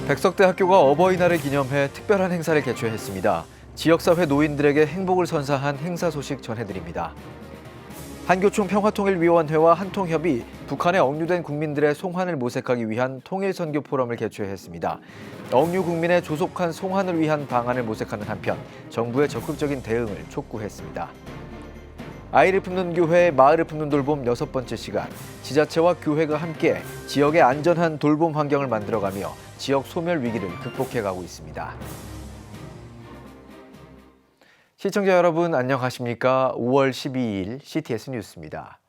백석대학교가 어버이날을 기념해 특별한 행사를 개최했습니다. 지역사회 노인들에게 행복을 선사한 행사 소식 전해드립니다. 한교총 평화통일위원회와 한통협이 북한에 억류된 국민들의 송환을 모색하기 위한 통일선교 포럼을 개최했습니다. 억류 국민의 조속한 송환을 위한 방안을 모색하는 한편 정부의 적극적인 대응을 촉구했습니다. 아이를 품는 교회, 마을을 품는 돌봄 6번째 시간, 지자체와 교회가 함께 지역의 안전한 돌봄 환경을 만들어가며 지역 소멸 위기를 극복해가고 있습니다. 시청자 여러분 안녕하십니까? 5월 12일 CTS 뉴스입니다.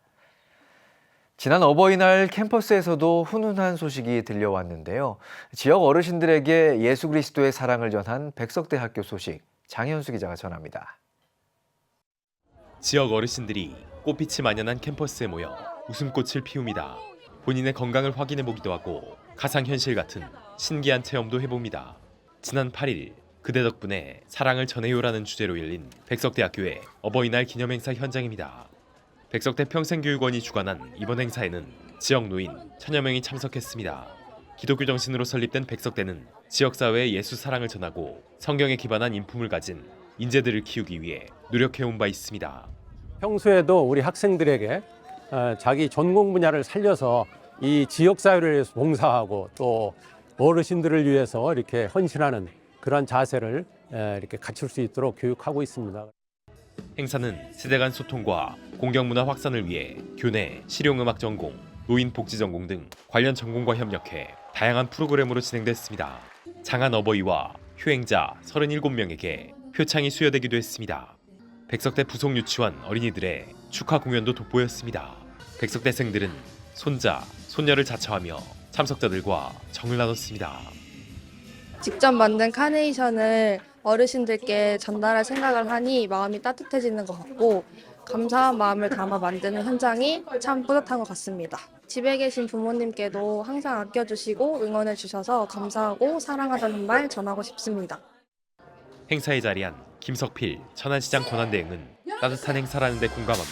지난 어버이날 캠퍼스에서도 훈훈한 소식이 들려왔는데요. 지역 어르신들에게 예수 그리스도의 사랑을 전한 백석대학교 소식, 장현수 기자가 전합니다. 지역 어르신들이 꽃빛이 만연한 캠퍼스에 모여 웃음꽃을 피웁니다. 본인의 건강을 확인해보기도 하고 가상현실 같은 신기한 체험도 해봅니다. 지난 8일 그대 덕분에 사랑을 전해요라는 주제로 열린 백석대학교의 어버이날 기념행사 현장입니다. 백석대 평생교육원이 주관한 이번 행사에는 지역 노인 1000여 명이 참석했습니다. 기독교 정신으로 설립된 백석대는 지역사회에 예수 사랑을 전하고 성경에 기반한 인품을 가진 인재들을 키우기 위해 노력해온 바 있습니다. 평소에도 우리 학생들에게 자기 전공 분야를 살려서 이 지역사회를 위해서 봉사하고 또 어르신들을 위해서 이렇게 헌신하는 그런 자세를 이렇게 갖출 수 있도록 교육하고 있습니다. 행사는 세대 간 소통과 공경문화 확산을 위해 교내, 실용음악 전공, 노인 복지 전공 등 관련 전공과 협력해 다양한 프로그램으로 진행됐습니다. 장한 어버이와 효행자 37명에게 표창이 수여되기도 했습니다. 백석대 부속 유치원 어린이들의 축하 공연도 돋보였습니다. 백석대생들은 손자, 손녀를 자처하며 참석자들과 정을 나눴습니다. 직접 만든 카네이션을 어르신들께 전달할 생각을 하니 마음이 따뜻해지는 것 같고 감사한 마음을 담아 만드는 현장이 참 뿌듯한 것 같습니다. 집에 계신 부모님께도 항상 아껴주시고 응원해 주셔서 감사하고 사랑하다는 말 전하고 싶습니다. 행사에 자리한 김석필 천안시장 권한대행은 따뜻한 행사라는 데 공감하며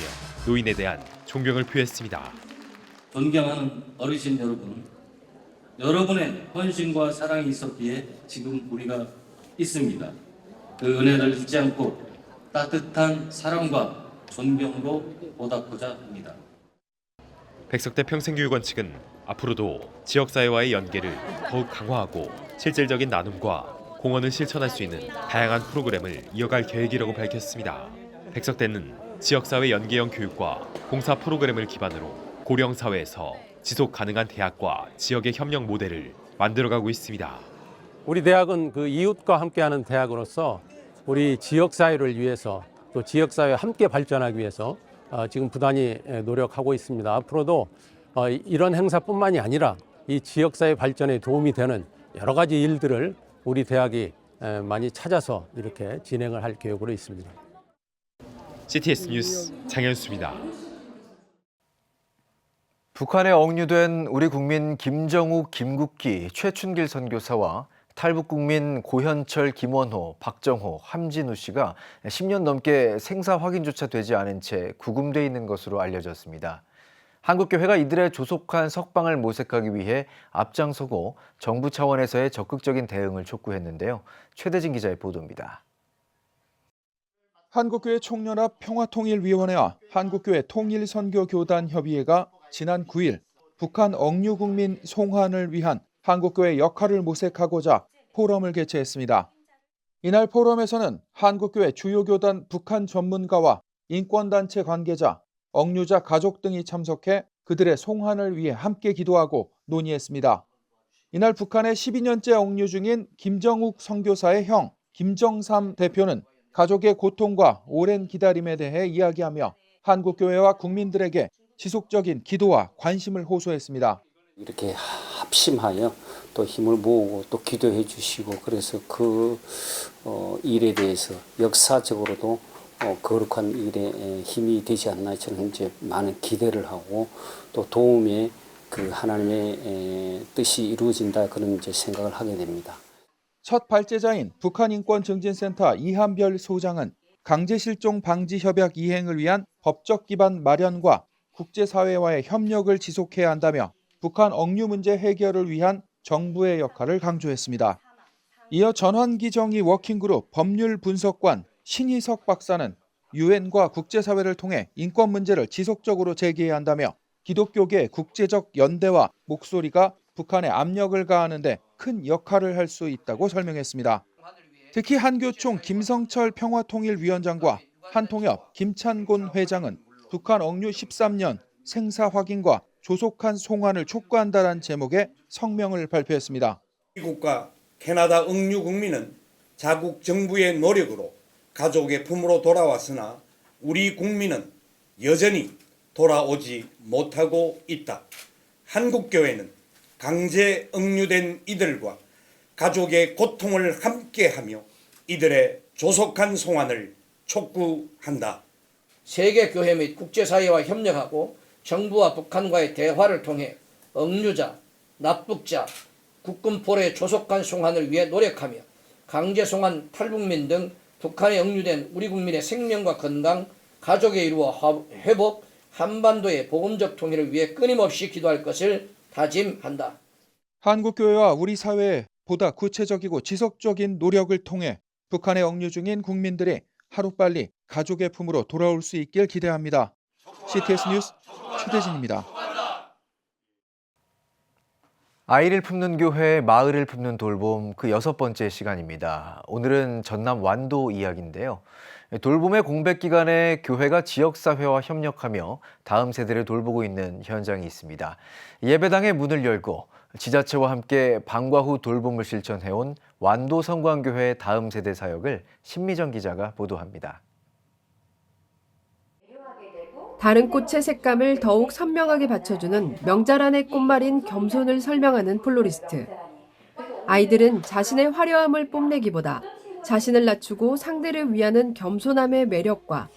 노인에 대한 존경을 표했습니다. 존경하는 어르신 여러분, 여러분의 헌신과 사랑이 있었기에 지금 우리가 있습니다. 그 은혜를 잊지 않고 따뜻한 사랑과 존경으로 보답하고자 합니다. 백석대 평생교육원 측은 앞으로도 지역사회와의 연계를 더욱 강화하고 실질적인 나눔과 공헌을 실천할 수 있는 다양한 프로그램을 이어갈 계획이라고 밝혔습니다. 백석대는 지역사회 연계형 교육과 봉사 프로그램을 기반으로 고령사회에서 지속 가능한 대학과 지역의 협력 모델을 만들어가고 있습니다. 우리 대학은 그 이웃과 함께하는 대학으로서 우리 지역사회를 위해서 또 지역사회와 함께 발전하기 위해서 지금 부단히 노력하고 있습니다. 앞으로도 이런 행사뿐만이 아니라 이 지역사회 발전에 도움이 되는 여러 가지 일들을 우리 대학이 많이 찾아서 이렇게 진행을 할 계획으로 있습니다. CTS 뉴스 장현수입니다. 북한에 억류된 우리 국민 김정욱, 김국기, 최춘길 선교사와 탈북 국민 고현철, 김원호, 박정호, 함진우 씨가 10년 넘게 생사 확인조차 되지 않은 채 구금돼 있는 것으로 알려졌습니다. 한국교회가 이들의 조속한 석방을 모색하기 위해 앞장서고 정부 차원에서의 적극적인 대응을 촉구했는데요. 최대진 기자의 보도입니다. 한국교회 총연합 평화통일위원회와 한국교회 통일선교교단협의회가 지난 9일 북한 억류 국민 송환을 위한 한국교회 역할을 모색하고자 포럼을 개최했습니다. 이날 포럼에서는 한국교회 주요 교단 북한 전문가와 인권단체 관계자, 억류자 가족 등이 참석해 그들의 송환을 위해 함께 기도하고 논의했습니다. 이날 북한에 12년째 억류 중인 김정욱 선교사의 형 김정삼 대표는 가족의 고통과 오랜 기다림에 대해 이야기하며 한국교회와 국민들에게 지속적인 기도와 관심을 호소했습니다. 이렇게 합심하여 또 힘을 모으고 또 기도해 주시고 그래서 그 일에 대해서 역사적으로도 거룩한 일에 힘이 되지 않나 저는 이제 많은 기대를 하고 또 도움의 그 하나님의 뜻이 이루어진다 그런 이제 생각을 하게 됩니다. 첫 발제자인 북한인권증진센터 이한별 소장은 강제실종 방지 협약 이행을 위한 법적 기반 마련과 국제사회와의 협력을 지속해야 한다며 북한 억류 문제 해결을 위한 정부의 역할을 강조했습니다. 이어 전환기정의 워킹그룹 법률 분석관 신희석 박사는 유엔과 국제사회를 통해 인권 문제를 지속적으로 제기해야 한다며 기독교계 국제적 연대와 목소리가 북한에 압력을 가하는 데 큰 역할을 할 수 있다고 설명했습니다. 특히 한교총 김성철 평화통일위원장과 한통협 김찬곤 회장은 북한 억류 13년 생사 확인과 조속한 송환을 촉구한다는 제목의 성명을 발표했습니다. 미국과 캐나다 억류 국민은 자국 정부의 노력으로 가족의 품으로 돌아왔으나 우리 국민은 여전히 돌아오지 못하고 있다. 한국교회는 강제 억류된 이들과 가족의 고통을 함께하며 이들의 조속한 송환을 촉구한다. 세계교회 및 국제사회와 협력하고 정부와 북한과의 대화를 통해 억류자, 납북자, 국군포로의 조속한 송환을 위해 노력하며 강제 송환 탈북민 등 북한에 억류된 우리 국민의 생명과 건강, 가족의 이루와 회복, 한반도의 복음적 통일을 위해 끊임없이 기도할 것을 다짐한다. 한국교회와 우리 사회의 보다 구체적이고 지속적인 노력을 통해 북한에 억류 중인 국민들이 하루빨리 가족의 품으로 돌아올 수 있길 기대합니다. CTS 뉴스 최대진입니다. 아이를 품는 교회, 마을을 품는 돌봄 그 6번째 시간입니다. 오늘은 전남 완도 이야기인데요. 돌봄의 공백 기간에 교회가 지역사회와 협력하며 다음 세대를 돌보고 있는 현장이 있습니다. 예배당의 문을 열고 지자체와 함께 방과 후 돌봄을 실천해온 완도 성광교회의 다음 세대 사역을 신미정 기자가 보도합니다. 다른 꽃의 색감을 더욱 선명하게 받쳐주는 명절 안의 꽃말인 겸손을 설명하는 플로리스트. 아이들은 자신의 화려함을 뽐내기보다 자신을 낮추고 상대를 위하는 겸손함의 매력과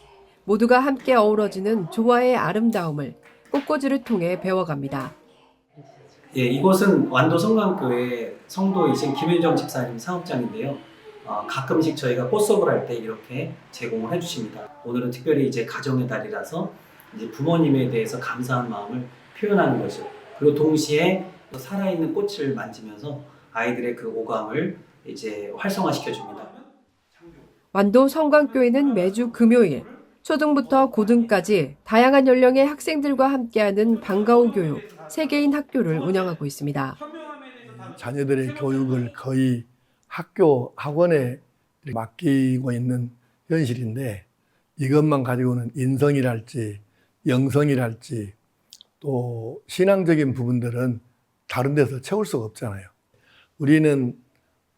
모두가 함께 어우러지는 조화의 아름다움을 꽃꽂이를 통해 배워갑니다. 예, 이곳은 완도 성광교회 성도이신 김윤정 집사님 사업장인데요. 가끔씩 저희가 꽃송을 할 때 이렇게 제공을 해주십니다. 오늘은 특별히 이제 가정의 달이라서 이제 부모님에 대해서 감사한 마음을 표현하는 거죠. 그리고 동시에 살아있는 꽃을 만지면서 아이들의 그 오감을 이제 활성화시켜 줍니다. 완도 성광교회는 매주 금요일 초등부터 고등까지 다양한 연령의 학생들과 함께하는 방과 후 교육 세계인 학교를 운영하고 있습니다. 자녀들의 교육을 거의 학교 학원에 맡기고 있는 현실인데 이것만 가지고는 인성이랄지 영성이랄지 또 신앙적인 부분들은 다른 데서 채울 수가 없잖아요. 우리는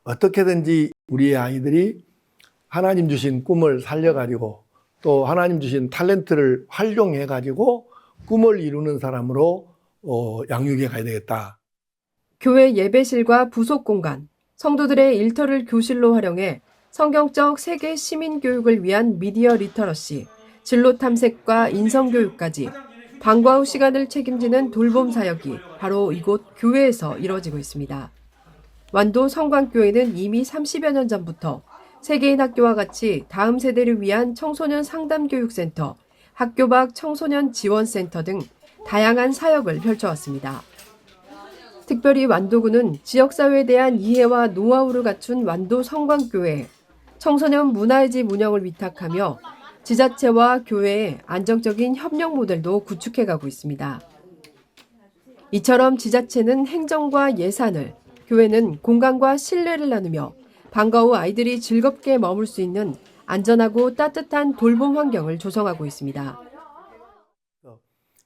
어떻게든지 우리의 아이들이 하나님 주신 꿈을 살려가지고 또 하나님 주신 탤런트를 활용해가지고 꿈을 이루는 사람으로 양육해 가야 되겠다. 교회 예배실과 부속 공간, 성도들의 일터를 교실로 활용해 성경적 세계 시민 교육을 위한 미디어 리터러시, 진로 탐색과 인성 교육까지 방과 후 시간을 책임지는 돌봄 사역이 바로 이곳 교회에서 이루어지고 있습니다. 완도 성광교회는 이미 30여 년 전부터 세계인 학교와 같이 다음 세대를 위한 청소년 상담교육센터, 학교 밖 청소년 지원센터 등 다양한 사역을 펼쳐왔습니다. 특별히 완도구는 지역사회에 대한 이해와 노하우를 갖춘 완도 성광교회에 청소년 문화의 집 운영을 위탁하며 지자체와 교회의 안정적인 협력 모델도 구축해가고 있습니다. 이처럼 지자체는 행정과 예산을, 교회는 공간과 신뢰를 나누며 방과 후 아이들이 즐겁게 머물 수 있는 안전하고 따뜻한 돌봄 환경을 조성하고 있습니다.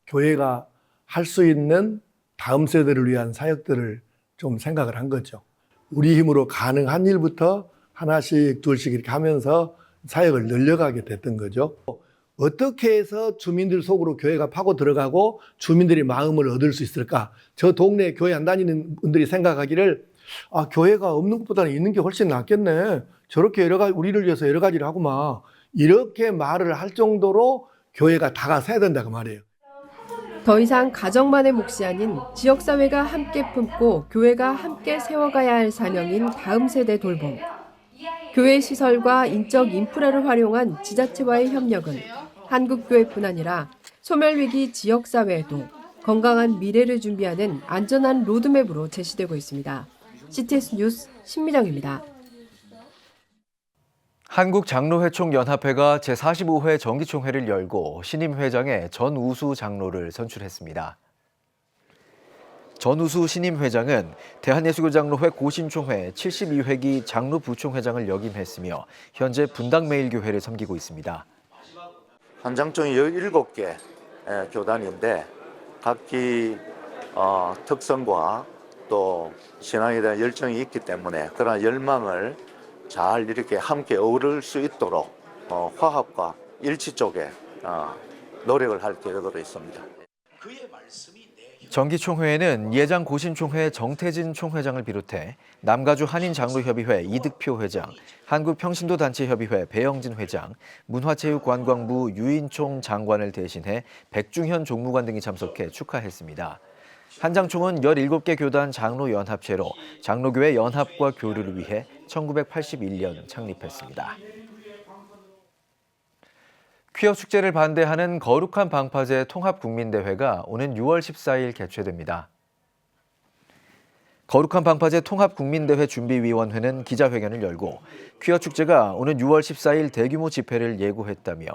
교회가 할 수 있는 다음 세대를 위한 사역들을 좀 생각을 한 거죠. 우리 힘으로 가능한 일부터 하나씩 둘씩 이렇게 하면서 사역을 늘려가게 됐던 거죠. 어떻게 해서 주민들 속으로 교회가 파고 들어가고 주민들의 마음을 얻을 수 있을까? 저 동네에 교회 안 다니는 분들이 생각하기를 교회가 없는 것보다는 있는 게 훨씬 낫겠네. 저렇게 우리를 위해서 여러 가지를 하고 막 이렇게 말을 할 정도로 교회가 다가서야 된다고 말이에요. 더 이상 가정만의 몫이 아닌 지역사회가 함께 품고 교회가 함께 세워가야 할 사명인 다음 세대 돌봄. 교회 시설과 인적 인프라를 활용한 지자체와의 협력은 한국교회뿐 아니라 소멸위기 지역사회에도 건강한 미래를 준비하는 안전한 로드맵으로 제시되고 있습니다. CTS 뉴스 신미정입니다. 한국장로회총연합회가 제45회 정기총회를 열고 신임 회장에 전우수 장로를 선출했습니다. 전우수 신임 회장은 대한예수교장로회 고신총회 72회기 장로부총회장을 역임했으며 현재 분당매일교회를 섬기고 있습니다. 한장총이 17개 교단인데 각기 특성과 또 신앙에 대한 열정이 있기 때문에 그런 열망을 잘 이렇게 함께 어우를 수 있도록 화합과 일치 쪽에 노력을 할 계획으로 있습니다. 정기총회에는 예장 고신총회 정태진 총회장을 비롯해 남가주 한인장로협의회 이득표 회장, 한국평신도단체협의회 배영진 회장, 문화체육관광부 유인총 장관을 대신해 백중현 종무관 등이 참석해 축하했습니다. 한장총은 17개 교단 장로연합체로 장로교회 연합과 교류를 위해 1981년 창립했습니다. 퀴어 축제를 반대하는 거룩한 방파제 통합국민대회가 오는 6월 14일 개최됩니다. 거룩한 방파제 통합국민대회 준비위원회는 기자회견을 열고 퀴어 축제가 오는 6월 14일 대규모 집회를 예고했다며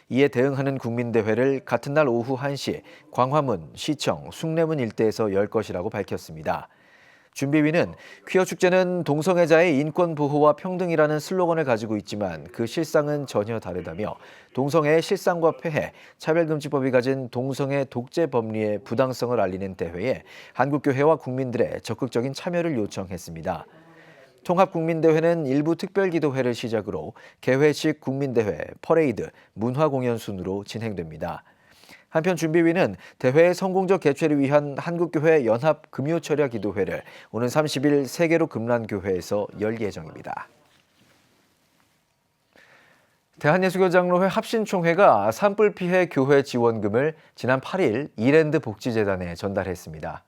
이에 대응하는 국민대회를 같은 날 오후 1시 광화문, 시청, 숭례문 일대에서 열 것이라고 밝혔습니다. 준비위는 퀴어 축제는 동성애자의 인권 보호와 평등이라는 슬로건을 가지고 있지만 그 실상은 전혀 다르다며 동성애의 실상과 폐해, 차별금지법이 가진 동성애 독재 법리의 부당성을 알리는 대회에 한국교회와 국민들의 적극적인 참여를 요청했습니다. 통합국민대회는 일부 특별기도회를 시작으로 개회식 국민대회, 퍼레이드, 문화공연 순으로 진행됩니다. 한편 준비위는 대회의 성공적 개최를 위한 한국교회 연합금요철야기도회를 오는 30일 세계로 금란교회에서 열 예정입니다. 대한예수교장로회 합신총회가 산불 피해 교회 지원금을 지난 8일 이랜드 복지재단에 전달했습니다.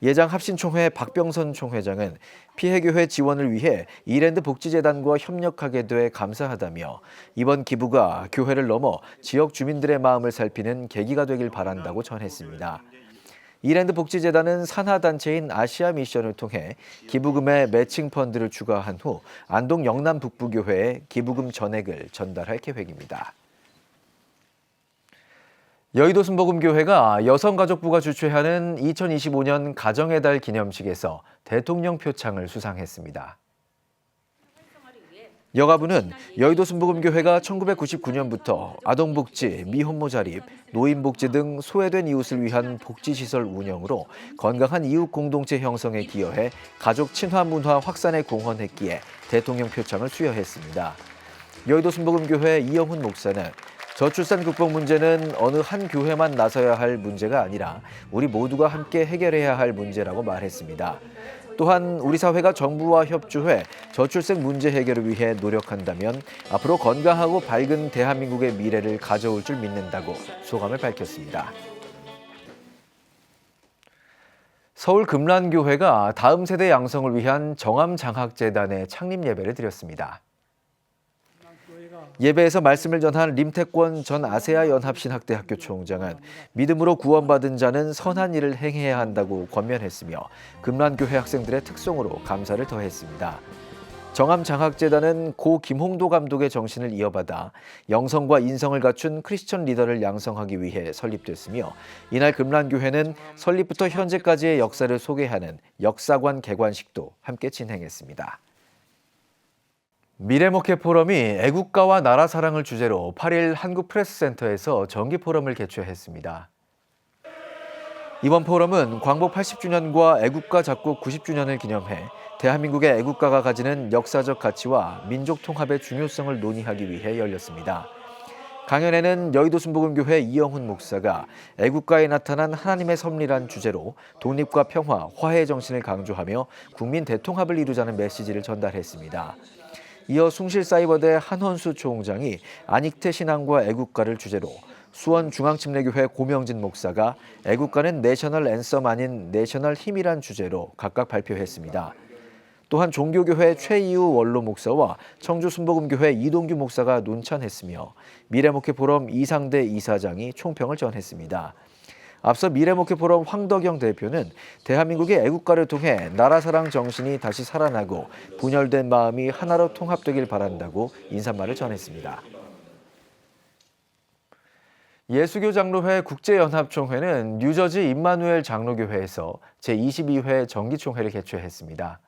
예장 합신총회 박병선 총회장은 피해교회 지원을 위해 이랜드 복지재단과 협력하게 돼 감사하다며 이번 기부가 교회를 넘어 지역 주민들의 마음을 살피는 계기가 되길 바란다고 전했습니다. 이랜드 복지재단은 산하단체인 아시아 미션을 통해 기부금의 매칭 펀드를 추가한 후 안동 영남 북부교회에 기부금 전액을 전달할 계획입니다. 여의도 순복음교회가 여성가족부가 주최하는 2025년 가정의 달 기념식에서 대통령 표창을 수상했습니다. 여가부는 여의도 순복음교회가 1999년부터 아동복지, 미혼모 자립, 노인복지 등 소외된 이웃을 위한 복지시설 운영으로 건강한 이웃 공동체 형성에 기여해 가족 친화 문화 확산에 공헌했기에 대통령 표창을 수여했습니다. 여의도 순복음교회 이영훈 목사는 저출산 극복 문제는 어느 한 교회만 나서야 할 문제가 아니라 우리 모두가 함께 해결해야 할 문제라고 말했습니다. 또한 우리 사회가 정부와 협조해 저출생 문제 해결을 위해 노력한다면 앞으로 건강하고 밝은 대한민국의 미래를 가져올 줄 믿는다고 소감을 밝혔습니다. 서울 금란교회가 다음 세대 양성을 위한 정암장학재단의 창립 예배를 드렸습니다. 예배에서 말씀을 전한 림태권 전 아세아 연합신학대학교 총장은 믿음으로 구원받은 자는 선한 일을 행해야 한다고 권면했으며 금란교회 학생들의 특성으로 감사를 더했습니다. 정암장학재단은 고 김홍도 감독의 정신을 이어받아 영성과 인성을 갖춘 크리스천 리더를 양성하기 위해 설립됐으며 이날 금란교회는 설립부터 현재까지의 역사를 소개하는 역사관 개관식도 함께 진행했습니다. 미래목회 포럼이 애국가와 나라 사랑을 주제로 8일 한국프레스센터에서 정기 포럼을 개최했습니다. 이번 포럼은 광복 80주년과 애국가 작곡 90주년을 기념해 대한민국의 애국가가 가지는 역사적 가치와 민족 통합의 중요성을 논의하기 위해 열렸습니다. 강연에는 여의도 순복음교회 이영훈 목사가 애국가에 나타난 하나님의 섭리란 주제로 독립과 평화, 화해의 정신을 강조하며 국민 대통합을 이루자는 메시지를 전달했습니다. 이어 숭실사이버대 한헌수 총장이 안익태 신앙과 애국가를 주제로 수원중앙침례교회 고명진 목사가 애국가는 내셔널 앤썸 아닌 내셔널 힘이란 주제로 각각 발표했습니다. 또한 종교교회 최이우 원로 목사와 청주순복음교회 이동규 목사가 논찬했으며 미래목회 포럼 이상대 이사장이 총평을 전했습니다. 앞서 미래목회포럼 황덕영 대표는 대한민국의 애국가를 통해 나라사랑 정신이 다시 살아나고 분열된 마음이 하나로 통합되길 바란다고 인사말을 전했습니다. 예수교 장로회 국제연합총회는 뉴저지 임마누엘 장로교회에서 제22회 정기총회를 개최했습니다.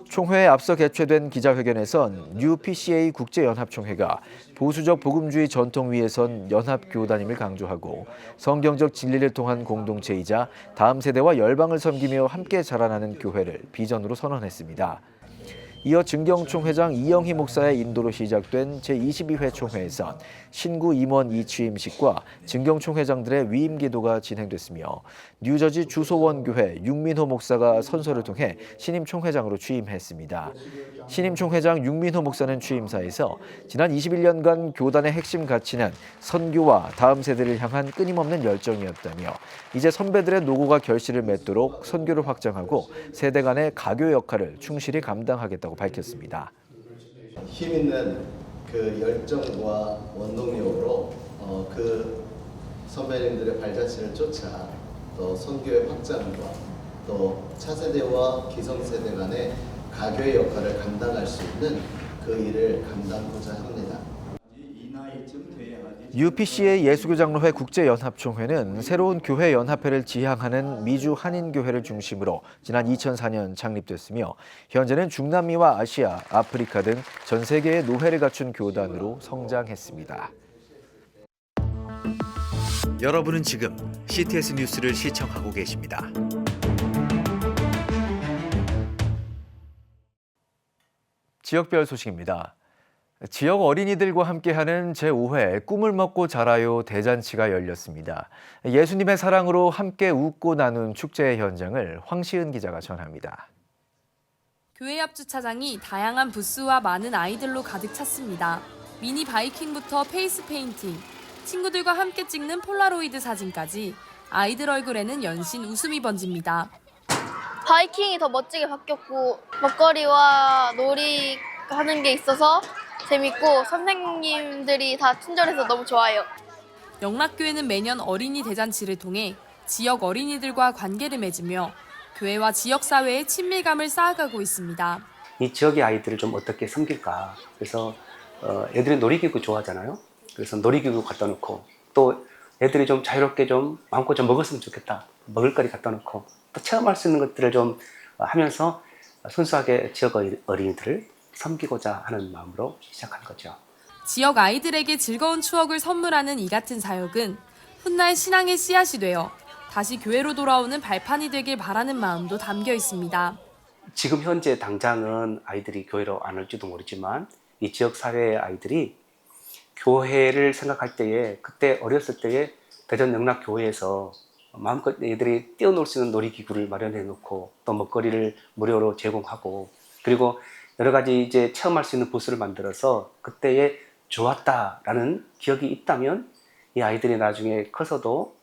총회에 앞서 개최된 기자회견에선 UPCA 국제연합총회가 보수적 복음주의 전통 위에 선 연합교단임을 강조하고 성경적 진리를 통한 공동체이자 다음 세대와 열방을 섬기며 함께 자라나는 교회를 비전으로 선언했습니다. 이어 증경총회장 이영희 목사의 인도로 시작된 제22회 총회에선 신구 임원 이취임식과 증경총회장들의 위임 기도가 진행됐으며 뉴저지 주소원교회 윤민호 목사가 선서를 통해 신임 총회장으로 취임했습니다. 신임 총회장 윤민호 목사는 취임사에서 지난 21년간 교단의 핵심 가치는 선교와 다음 세대를 향한 끊임없는 열정이었다며 이제 선배들의 노고가 결실을 맺도록 선교를 확장하고 세대 간의 가교 역할을 충실히 감당하겠다고 밝혔습니다. 힘 있는 그 열정과 원동력으로 그 선배님들의 발자취를 쫓아 또 선교의 확장과 또 차세대와 기성세대 간의 가교의 역할을 감당할 수 있는 그 일을 감당하고자 합니다. UPCA 예수교장로회 국제연합총회는 새로운 교회 연합회를 지향하는 미주 한인교회를 중심으로 지난 2004년 창립됐으며 현재는 중남미와 아시아, 아프리카 등 전 세계의 노회를 갖춘 교단으로 성장했습니다. 여러분은 지금 CTS 뉴스를 시청하고 계십니다. 지역별 소식입니다. 지역 어린이들과 함께하는 제5회 꿈을 먹고 자라요 대잔치가 열렸습니다. 예수님의 사랑으로 함께 웃고 나눈 축제의 현장을 황시은 기자가 전합니다. 교회 앞 주차장이 다양한 부스와 많은 아이들로 가득 찼습니다. 미니 바이킹부터 페이스 페인팅, 친구들과 함께 찍는 폴라로이드 사진까지 아이들 얼굴에는 연신 웃음이 번집니다. 바이킹이 더 멋지게 바뀌었고 먹거리와 놀이 하는 게 있어서 재밌고 선생님들이 다 친절해서 너무 좋아요. 영락교회는 매년 어린이 대잔치를 통해 지역 어린이들과 관계를 맺으며 교회와 지역사회의 친밀감을 쌓아가고 있습니다. 이 지역의 아이들을 좀 어떻게 섬길까. 그래서 애들이 놀이기구 좋아하잖아요. 그래서 놀이기구 갖다 놓고 또 애들이 좀 자유롭게 좀 마음껏 좀 먹었으면 좋겠다. 먹을거리 갖다 놓고 또 체험할 수 있는 것들을 좀 하면서 순수하게 지역 어린이들을 섬기고자 하는 마음으로 시작한 거죠. 지역 아이들에게 즐거운 추억을 선물하는 이 같은 사역은 훗날 신앙의 씨앗이 되어 다시 교회로 돌아오는 발판이 되길 바라는 마음도 담겨 있습니다. 지금 현재 당장은 아이들이 교회로 안 올지도 모르지만 이 지역 사회의 아이들이 교회를 생각할 때에 그때 어렸을 때에 대전 영락교회에서 마음껏 애들이 뛰어놀 수 있는 놀이기구를 마련해 놓고 또 먹거리를 무료로 제공하고 그리고 여러 가지 이제 체험할 수 있는 부스를 만들어서 그때에 좋았다라는 기억이 있다면 이 아이들이 나중에 커서도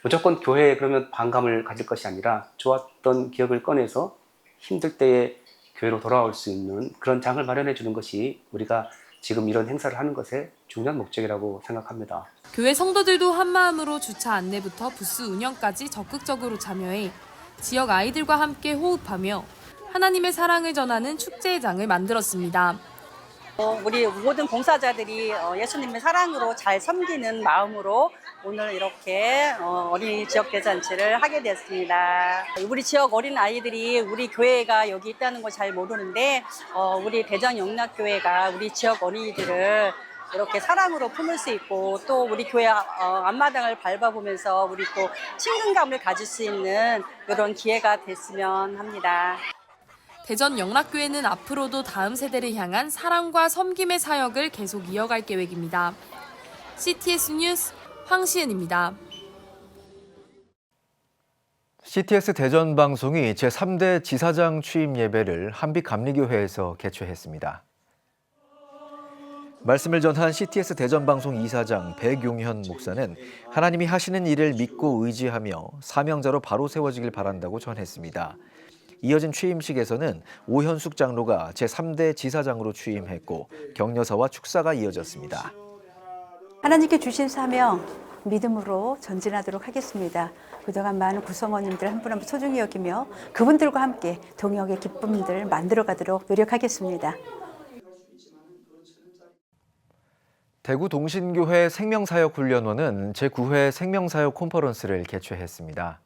무조건 교회에 그러면 반감을 가질 것이 아니라 좋았던 기억을 꺼내서 힘들 때에 교회로 돌아올 수 있는 그런 장을 마련해 주는 것이 우리가 지금 이런 행사를 하는 것의 중요한 목적이라고 생각합니다. 교회 성도들도 한마음으로 주차 안내부터 부스 운영까지 적극적으로 참여해 지역 아이들과 함께 호흡하며 하나님의 사랑을 전하는 축제의 장을 만들었습니다. 우리 모든 봉사자들이 예수님의 사랑으로 잘 섬기는 마음으로 오늘 이렇게 어린이 지역 대잔치를 하게 됐습니다. 우리 지역 어린 아이들이 우리 교회가 여기 있다는 걸 잘 모르는데 우리 대전 영락교회가 우리 지역 어린이들을 이렇게 사랑으로 품을 수 있고 또 우리 교회 앞마당을 밟아보면서 우리 또 친근감을 가질 수 있는 이런 기회가 됐으면 합니다. 대전 영락교회는 앞으로도 다음 세대를 향한 사랑과 섬김의 사역을 계속 이어갈 계획입니다. CTS 뉴스 황시은입니다. CTS 대전 방송이 제3대 지사장 취임 예배를 한빛감리교회에서 개최했습니다. 말씀을 전한 CTS 대전 방송 이사장 백용현 목사는 하나님이 하시는 일을 믿고 의지하며 사명자로 바로 세워지길 바란다고 전했습니다. 이어진 취임식에서는 오현숙 장로가 제3대 지사장으로 취임했고 격려사와 축사가 이어졌습니다. 하나님께 주신 사명, 믿음으로 전진하도록 하겠습니다. 그동안 많은 구성원님들 한 분 한 분 소중히 여기며 그분들과 함께 동역의 기쁨들 만들어가도록 노력하겠습니다. 대구 동신교회 생명사역훈련원은 제9회 생명사역 콘퍼런스를 개최했습니다.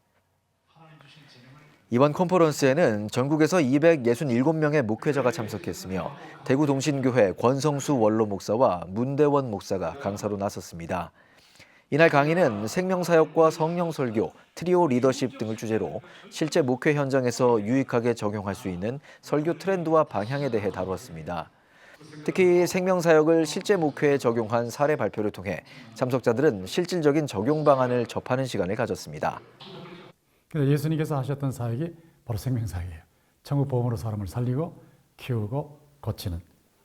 이번 콘퍼런스에는 전국에서 267명의 목회자가 참석했으며 대구 동신교회 권성수 원로 목사와 문대원 목사가 강사로 나섰습니다. 이날 강의는 생명사역과 성령설교, 트리오 리더십 등을 주제로 실제 목회 현장에서 유익하게 적용할 수 있는 설교 트렌드와 방향에 대해 다루었습니다. 특히 생명사역을 실제 목회에 적용한 사례 발표를 통해 참석자들은 실질적인 적용 방안을 접하는 시간을 가졌습니다. 예수님께서 하셨던 사역이 바로 생명사역이에요. 천국 복음으로 사람을 살리고 키우고 고치는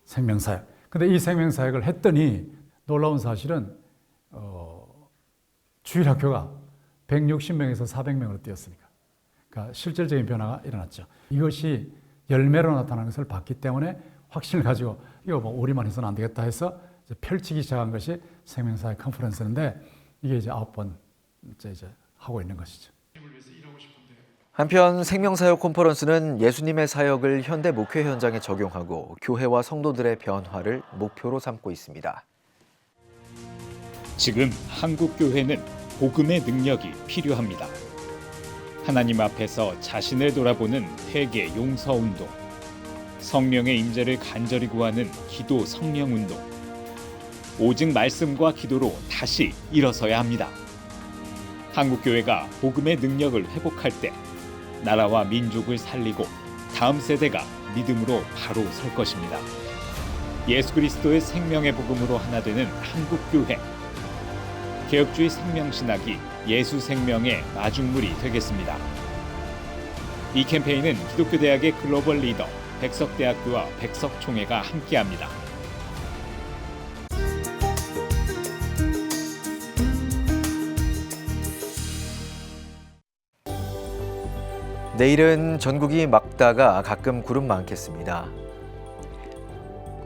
생명사역. 근데 이 생명사역을 했더니 놀라운 사실은 주일학교가 160명에서 400명으로 뛰었으니까. 그러니까 실질적인 변화가 일어났죠. 이것이 열매로 나타나는 것을 봤기 때문에 확신을 가지고 이거 뭐 우리만 해서는 안 되겠다 해서 이제 펼치기 시작한 것이 생명사역 컨퍼런스인데 이게 이제 9번 이제 하고 있는 것이죠. 한편 생명사역 콘퍼런스는 예수님의 사역을 현대 목회 현장에 적용하고 교회와 성도들의 변화를 목표로 삼고 있습니다. 지금 한국 교회는 복음의 능력이 필요합니다. 하나님 앞에서 자신을 돌아보는 회개 용서 운동, 성령의 임재를 간절히 구하는 기도 성령 운동, 오직 말씀과 기도로 다시 일어서야 합니다. 한국 교회가 복음의 능력을 회복할 때 나라와 민족을 살리고 다음 세대가 믿음으로 바로 설 것입니다. 예수 그리스도의 생명의 복음으로 하나 되는 한국 교회. 개혁주의 생명신학이 예수 생명의 마중물이 되겠습니다. 이 캠페인은 기독교대학의 글로벌 리더 백석대학교와 백석총회가 함께합니다. 내일은 전국이 맑다가 가끔 구름 많겠습니다.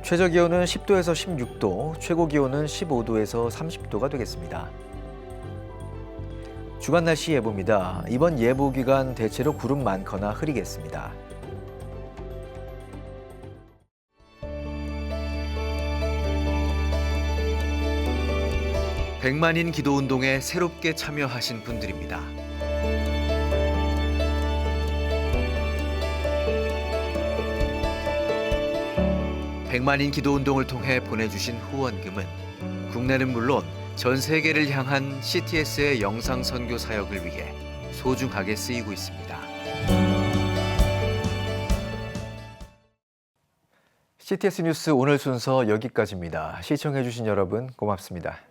최저기온은 10도에서 16도, 최고기온은 15도에서 30도가 되겠습니다. 주간 날씨 예보입니다. 이번 예보 기간 대체로 구름 많거나 흐리겠습니다. 백만인 기도운동에 새롭게 참여하신 분들입니다. 백만인 기도운동을 통해 보내주신 후원금은 국내는 물론 전 세계를 향한 CTS의 영상 선교 사역을 위해 소중하게 쓰이고 있습니다. CTS 뉴스 오늘 순서 여기까지입니다. 시청해주신 여러분 고맙습니다.